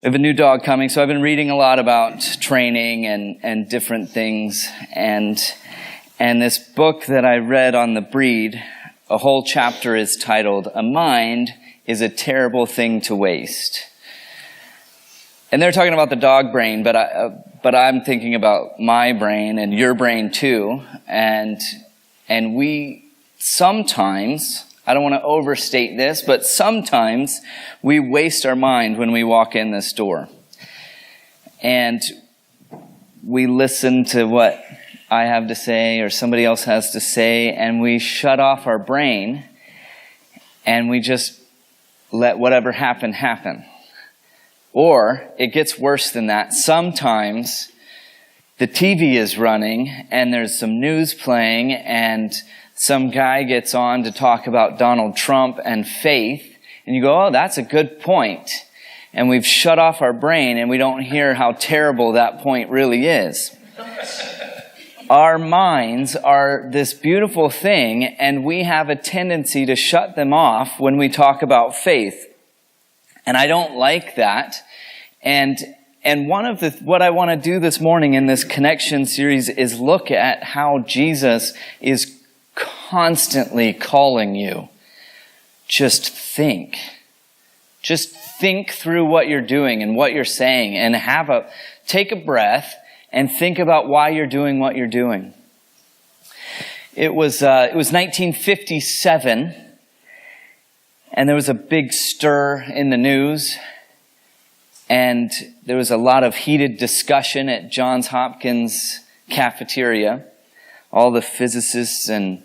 We have a new dog coming, so I've been reading a lot about training and different things. And this book that I read on the breed, a whole chapter is titled, "A Mind is a Terrible Thing to Waste." And they're talking about the dog brain, but I'm thinking about my brain and your brain too. And we sometimes, I don't want to overstate this, but sometimes we waste our mind when we walk in this door. And we listen to what I have to say or somebody else has to say, and we shut off our brain, and we just let whatever happen. Or it gets worse than that. Sometimes the TV is running, and there's some news playing, and some guy gets on to talk about Donald Trump and faith, and you go, oh, that's a good point. And we've shut off our brain, and we don't hear how terrible that point really is. Our minds are this beautiful thing, and we have a tendency to shut them off when we talk about faith. And I don't like that. And what I want to do this morning in this connection series is look at how Jesus is constantly calling you. Just think. Just think through what you're doing and what you're saying, and take a breath and think about why you're doing what you're doing. It was 1957, and there was a big stir in the news, and there was a lot of heated discussion at Johns Hopkins cafeteria. All the physicists and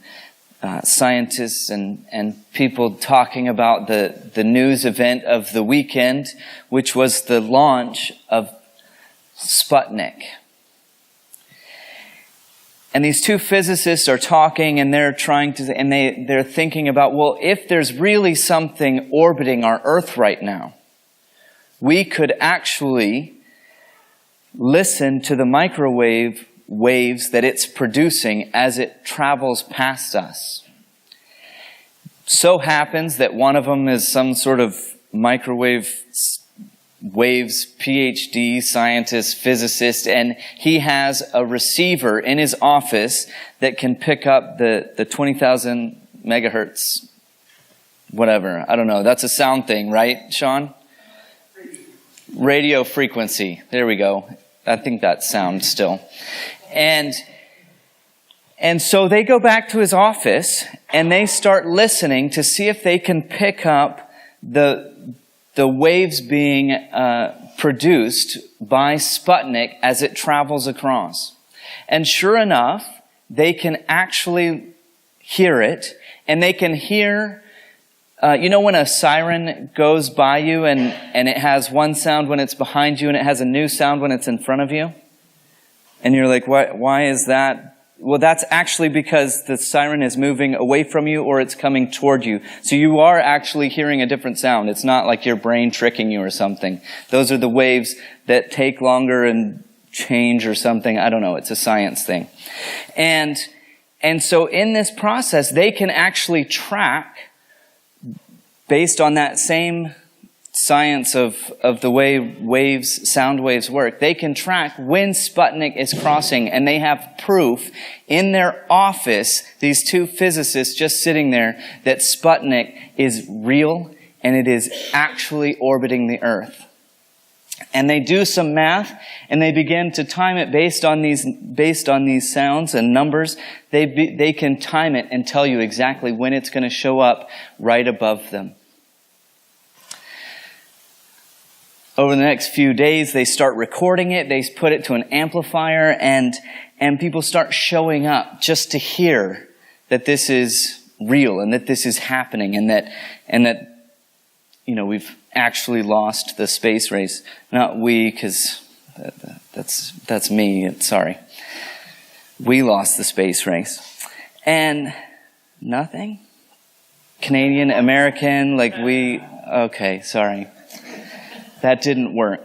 scientists and people talking about the news event of the weekend, which was the launch of Sputnik. And these two physicists are talking, and they're they're thinking about, well, if there's really something orbiting our Earth right now, we could actually listen to the microwave waves that it's producing as it travels past us. So happens that one of them is some sort of microwave waves PhD scientist, physicist, and he has a receiver in his office that can pick up the 20,000 megahertz, whatever. I don't know. That's a sound thing, right, Sean? Radio frequency. There we go. I think that's sound still. And so they go back to his office and they start listening to see if they can pick up the waves being produced by Sputnik as it travels across. And sure enough, they can actually hear it, and they can hear, when a siren goes by you and it has one sound when it's behind you and it has a new sound when it's in front of you? And you're like, why is that? Well, that's actually because the siren is moving away from you or it's coming toward you. So you are actually hearing a different sound. It's not like your brain tricking you or something. Those are the waves that take longer and change or something. I don't know. It's a science thing. And so in this process, they can actually track, based on that same science of the way sound waves work, they can track when Sputnik is crossing, and they have proof in their office, these two physicists just sitting there, that Sputnik is real and it is actually orbiting the Earth. And they do some math, and they begin to time it based on these sounds and numbers. They can time it and tell you exactly when it's going to show up right above them. Over the next few days, they start recording it. They put it to an amplifier, and people start showing up just to hear that this is real and that this is happening, and that we've actually lost the space race. Not we, because that's me. Sorry, we lost the space race, and nothing. Canadian, American, okay, sorry. That didn't work.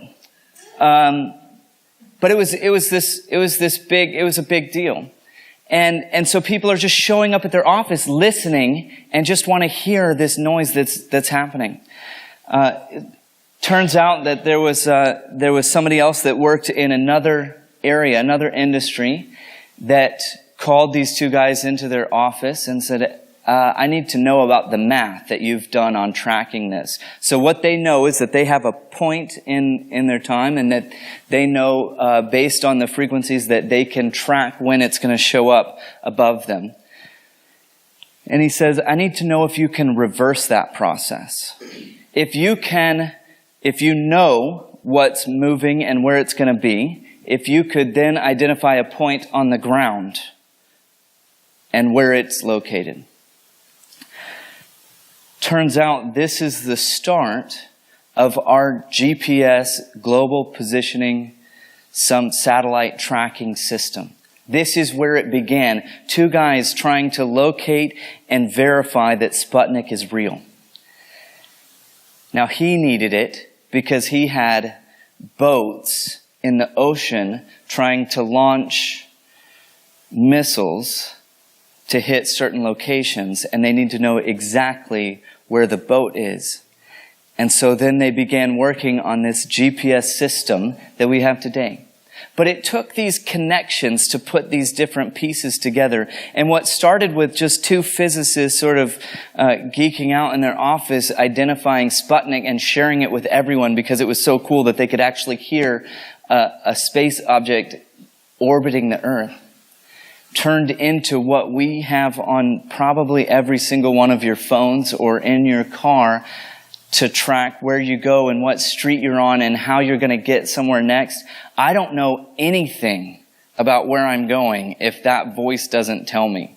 But it was a big deal. And so people are just showing up at their office listening and just want to hear this noise that's happening. Turns out that there was somebody else that worked in another area, another industry, that called these two guys into their office and said, I need to know about the math that you've done on tracking this. So what they know is that they have a point in their time, and that they know based on the frequencies that they can track when it's going to show up above them. And he says, I need to know if you can reverse that process. If you know what's moving and where it's going to be, if you could then identify a point on the ground and where it's located. Turns out this is the start of our GPS global positioning, some satellite tracking system. This is where it began. Two guys trying to locate and verify that Sputnik is real. Now he needed it because he had boats in the ocean trying to launch missiles to hit certain locations, and they need to know exactly where the boat is. And so then they began working on this GPS system that we have today. But it took these connections to put these different pieces together. And what started with just two physicists sort of geeking out in their office, identifying Sputnik and sharing it with everyone because it was so cool that they could actually hear a space object orbiting the Earth, turned into what we have on probably every single one of your phones or in your car to track where you go and what street you're on and how you're going to get somewhere next. I don't know anything about where I'm going if that voice doesn't tell me.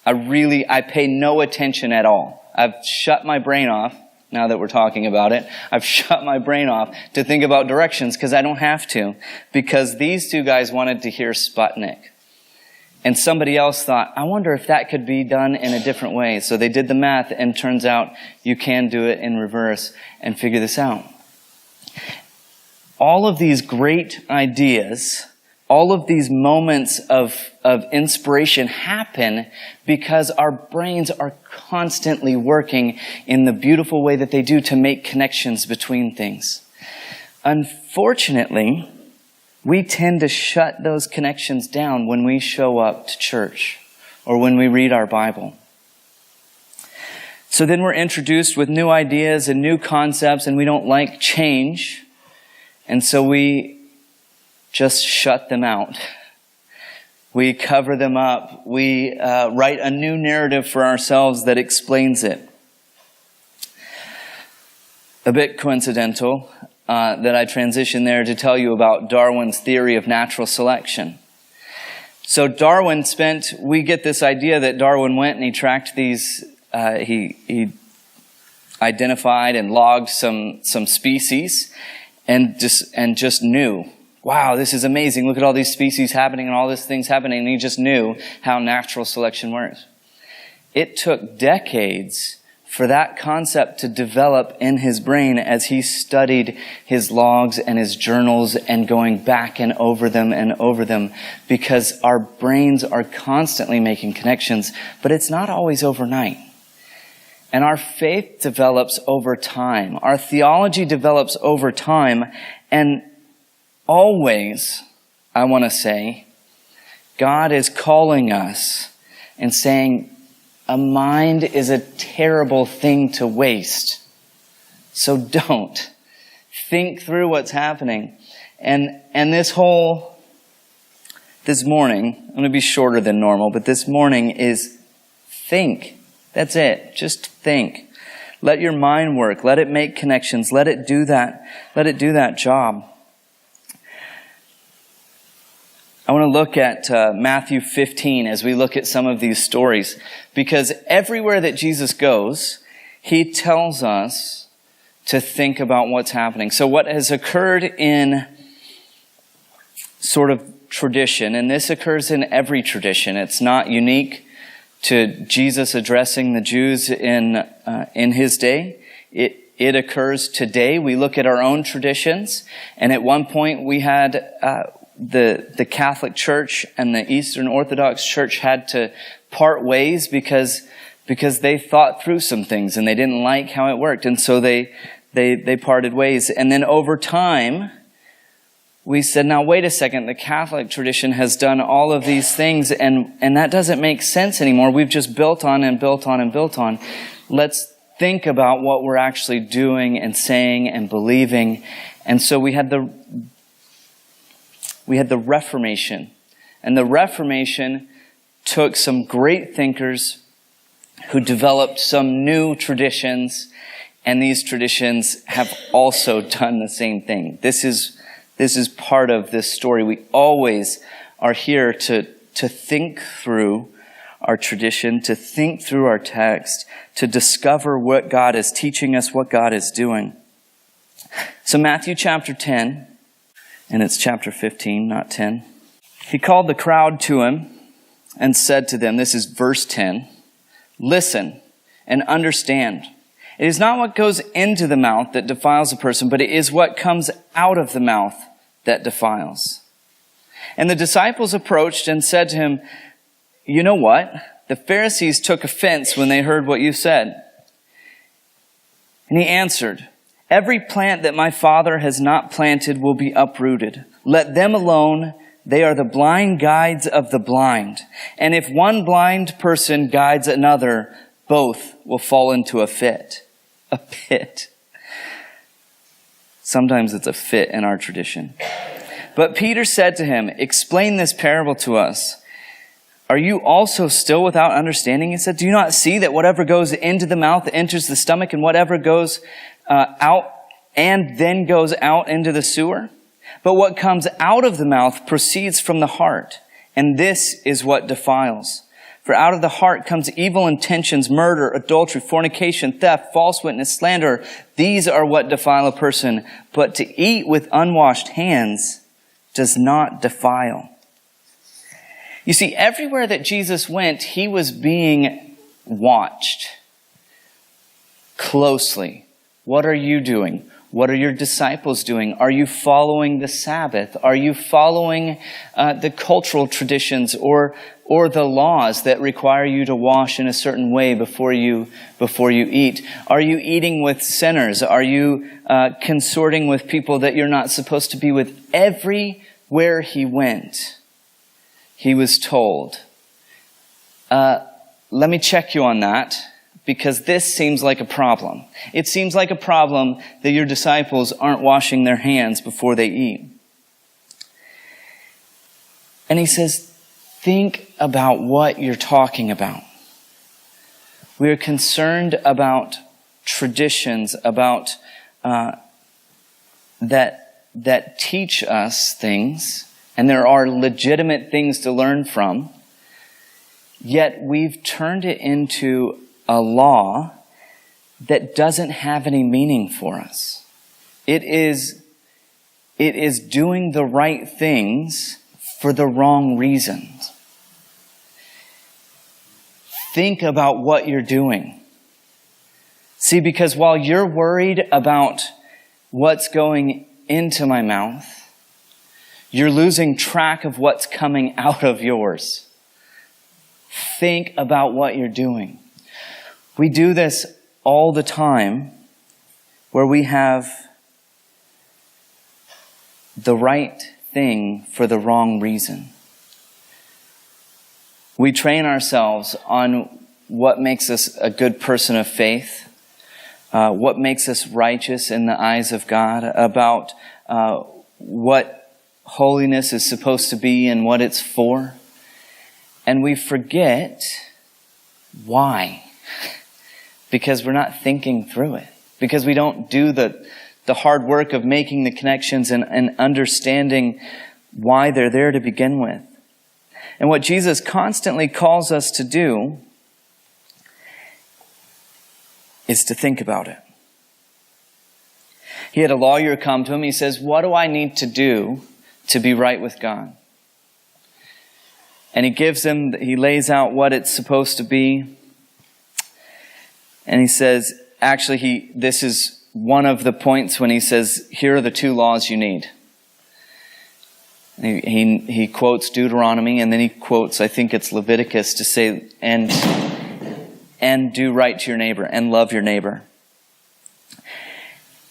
I pay no attention at all. I've shut my brain off, now that we're talking about it. I've shut my brain off to think about directions because I don't have to, because these two guys wanted to hear Sputnik. And somebody else thought, I wonder if that could be done in a different way. So they did the math, and turns out you can do it in reverse and figure this out. All of these great ideas, all of these moments of inspiration happen because our brains are constantly working in the beautiful way that they do to make connections between things. Unfortunately, we tend to shut those connections down when we show up to church or when we read our Bible. So then we're introduced with new ideas and new concepts, and we don't like change. And so we just shut them out. We cover them up. We write a new narrative for ourselves that explains it. A bit coincidental that I transition there to tell you about Darwin's theory of natural selection. So we get this idea that Darwin went and he tracked these, he identified and logged some species and just knew, wow, this is amazing. Look at all these species happening and all these things happening. And he just knew how natural selection works. It took decades for that concept to develop in his brain as he studied his logs and his journals and going back and over them, because our brains are constantly making connections, but it's not always overnight. And our faith develops over time. Our theology develops over time. And always, I want to say, God is calling us and saying, a mind is a terrible thing to waste. So don't. Think through what's happening. And this morning, I'm going to be shorter than normal, but this morning is think. That's it. Just think. Let your mind work. Let it make connections. Let it do that. Let it do that job. I want to look at Matthew 15 as we look at some of these stories, because everywhere that Jesus goes, he tells us to think about what's happening. So what has occurred in sort of tradition, and this occurs in every tradition, it's not unique to Jesus addressing the Jews in his day. It occurs today. We look at our own traditions, and at one point we had the Catholic Church and the Eastern Orthodox Church had to part ways because they thought through some things and they didn't like how it worked. And so they they parted ways. And then over time, we said, now wait a second, the Catholic tradition has done all of these things, and that doesn't make sense anymore. We've just built on and built on and built on. Let's think about what we're actually doing and saying and believing. And so we had the Reformation. And the Reformation took some great thinkers who developed some new traditions, and these traditions have also done the same thing. This is part of this story. We always are here to think through our tradition, to think through our text, to discover what God is teaching us, what God is doing. So Matthew chapter 10, and it's chapter 15, not 10. He called the crowd to him and said to them, this is verse 10, listen and understand. It is not what goes into the mouth that defiles a person, but it is what comes out of the mouth that defiles. And the disciples approached and said to him, you know what? The Pharisees took offense when they heard what you said. And he answered, every plant that my Father has not planted will be uprooted. Let them alone. They are the blind guides of the blind. And if one blind person guides another, both will fall into a pit. A pit. Sometimes it's a fit in our tradition. But Peter said to him, explain this parable to us. Are you also still without understanding? He said, do you not see that whatever goes into the mouth enters the stomach, and whatever goes out and then goes out into the sewer? But what comes out of the mouth proceeds from the heart, and this is what defiles. For out of the heart comes evil intentions, murder, adultery, fornication, theft, false witness, slander. These are what defile a person. But to eat with unwashed hands does not defile. You see, everywhere that Jesus went, he was being watched closely. What are you doing? What are your disciples doing? Are you following the Sabbath? Are you following the cultural traditions or the laws that require you to wash in a certain way before you eat? Are you eating with sinners? Are you consorting with people that you're not supposed to be with? Everywhere he went, he was told, let me check you on that, because this seems like a problem. It seems like a problem that your disciples aren't washing their hands before they eat. And he says, think about what you're talking about. We are concerned about traditions, about that teach us things, and there are legitimate things to learn from, yet we've turned it into a law that doesn't have any meaning for us. It is doing the right things for the wrong reasons. Think about what you're doing. See, because while you're worried about what's going into my mouth, you're losing track of what's coming out of yours. Think about what you're doing. We do this all the time, where we have the right thing for the wrong reason. We train ourselves on what makes us a good person of faith, what makes us righteous in the eyes of God, about what holiness is supposed to be and what it's for. And we forget why. Because we're not thinking through it. Because we don't do the hard work of making the connections and understanding why they're there to begin with. And what Jesus constantly calls us to do is to think about it. He had a lawyer come to him. He says, what do I need to do to be right with God? And he lays out what it's supposed to be. And he says, actually, this is one of the points when he says, here are the two laws you need. He quotes Deuteronomy, and then he quotes, I think it's Leviticus, to say, and do right to your neighbor, and love your neighbor.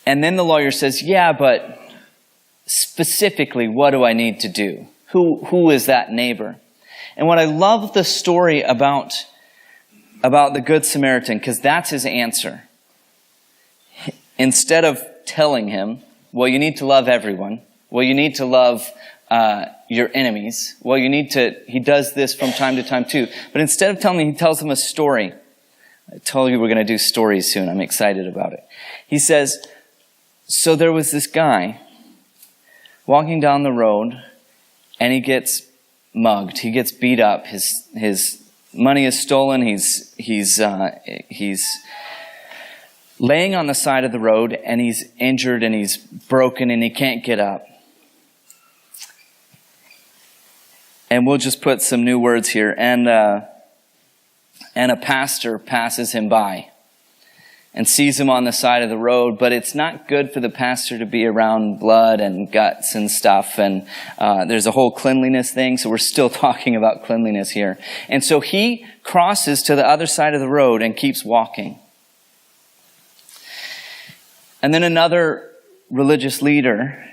And then the lawyer says, yeah, but specifically, what do I need to do? Who is that neighbor? And what I love the story about the Good Samaritan, because that's his answer. Instead of telling him, well, you need to love everyone. Well, you need to love your enemies. Well, he does this from time to time too. But instead of telling me, he tells him a story. I told you we're going to do stories soon. I'm excited about it. He says, so there was this guy walking down the road, and he gets mugged. He gets beat up. His money is stolen. He's laying on the side of the road, and he's injured, and he's broken, and he can't get up. And we'll just put some new words here. And a pastor passes him by and sees him on the side of the road, but it's not good for the pastor to be around blood and guts and stuff. And there's a whole cleanliness thing, so we're still talking about cleanliness here. And so he crosses to the other side of the road and keeps walking. And then another religious leader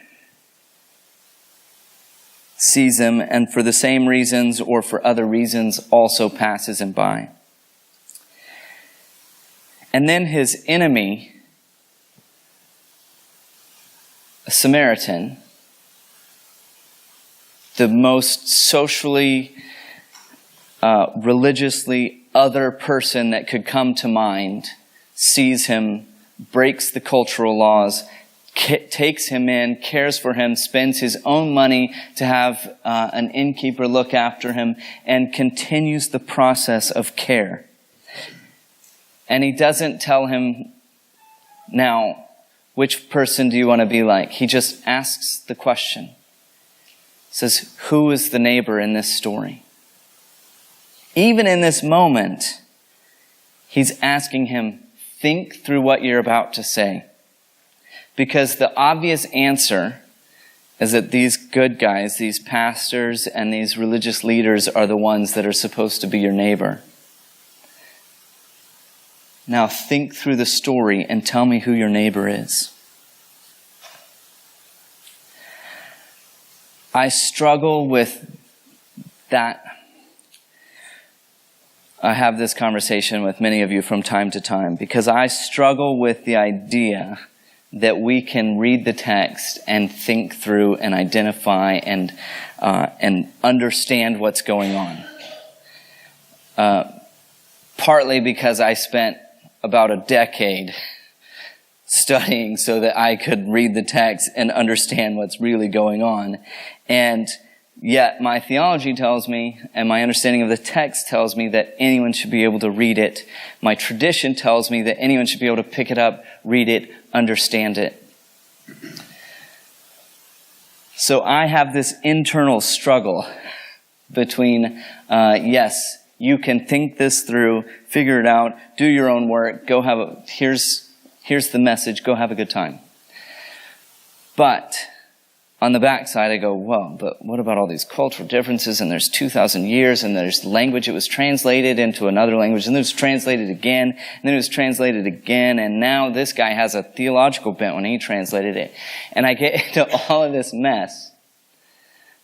sees him, and for the same reasons or for other reasons also passes him by. And then his enemy, a Samaritan, the most socially, religiously other person that could come to mind, sees him, breaks the cultural laws, takes him in, cares for him, spends his own money to have an innkeeper look after him, and continues the process of care. And he doesn't tell him, now, which person do you want to be like? He just asks the question. Says, who is the neighbor in this story? Even in this moment, he's asking him, think through what you're about to say. Because the obvious answer is that these good guys, these pastors and these religious leaders are the ones that are supposed to be your neighbor. Now think through the story and tell me who your neighbor is. I struggle with that. I have this conversation with many of you from time to time because I struggle with the idea that we can read the text and think through and identify and understand what's going on. Partly because I spent about a decade studying so that I could read the text and understand what's really going on. And yet my theology tells me, and my understanding of the text tells me, that anyone should be able to read it. My tradition tells me that anyone should be able to pick it up, read it, understand it. So I have this internal struggle between, yes, you can think this through, figure it out, do your own work, here's the message, go have a good time. But on the backside, I go, well, but what about all these cultural differences? And there's 2,000 years, and there's language. It was translated into another language, and then it was translated again, and then it was translated again, and now this guy has a theological bent when he translated it. And I get into all of this mess.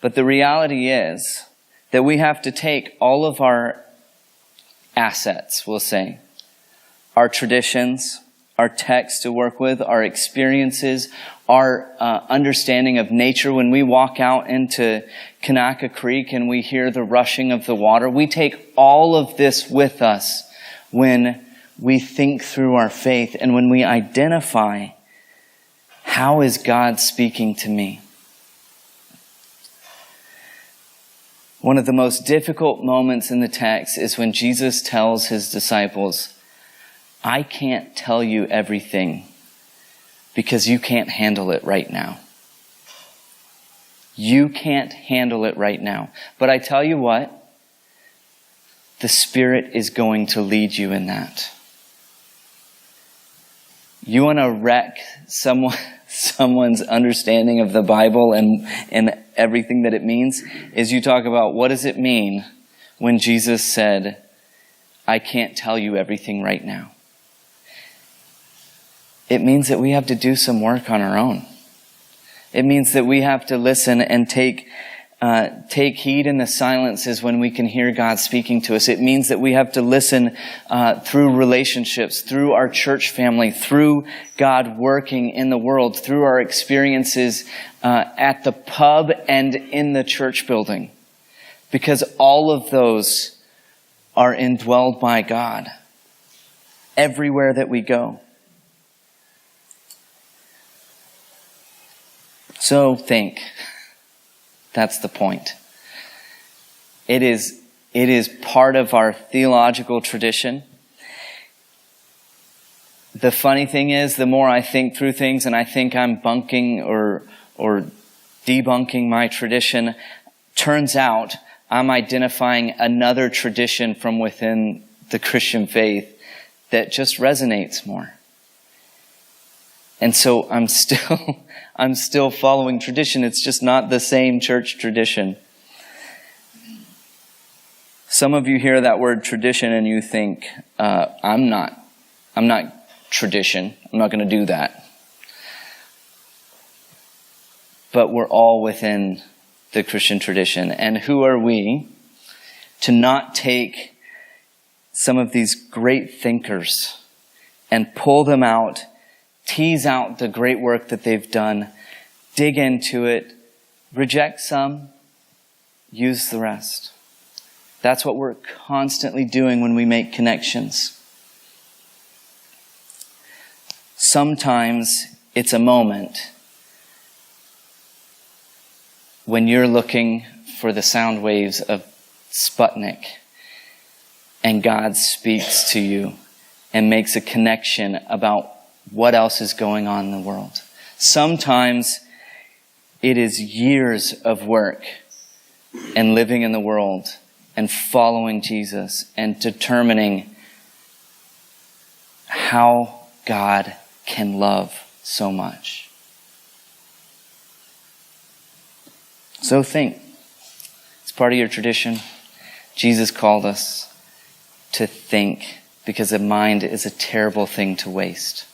But the reality is that we have to take all of our assets, we'll say, our traditions, our text to work with, our experiences, our understanding of nature. When we walk out into Kanaka Creek and we hear the rushing of the water, we take all of this with us when we think through our faith and when we identify, how is God speaking to me? One of the most difficult moments in the text is when Jesus tells his disciples, I can't tell you everything because you can't handle it right now. You can't handle it right now. But I tell you what, the Spirit is going to lead you in that. You want to wreck someone's understanding of the Bible and everything that it means, is you talk about, what does it mean when Jesus said, I can't tell you everything right now. it means that we have to do some work on our own. It means that we have to listen and take heed in the silences when we can hear God speaking to us. It means that we have to listen through relationships, through our church family, through God working in the world, through our experiences at the pub and in the church building. Because all of those are indwelled by God everywhere that we go. So think. That's the point. It is part of our theological tradition. The funny thing is, the more I think through things and I think I'm bunking or debunking my tradition, turns out I'm identifying another tradition from within the Christian faith that just resonates more. And so I'm still following tradition. It's just not the same church tradition. Some of you hear that word tradition and you think, I'm not tradition. I'm not going to do that. But we're all within the Christian tradition. And who are we to not take some of these great thinkers and pull them out, tease out the great work that they've done, dig into it, reject some, use the rest. That's what we're constantly doing when we make connections. Sometimes it's a moment when you're looking for the sound waves of Sputnik and God speaks to you and makes a connection about what else is going on in the world. Sometimes it is years of work and living in the world and following Jesus and determining how God can love so much. So think. It's part of your tradition. Jesus called us to think because the mind is a terrible thing to waste.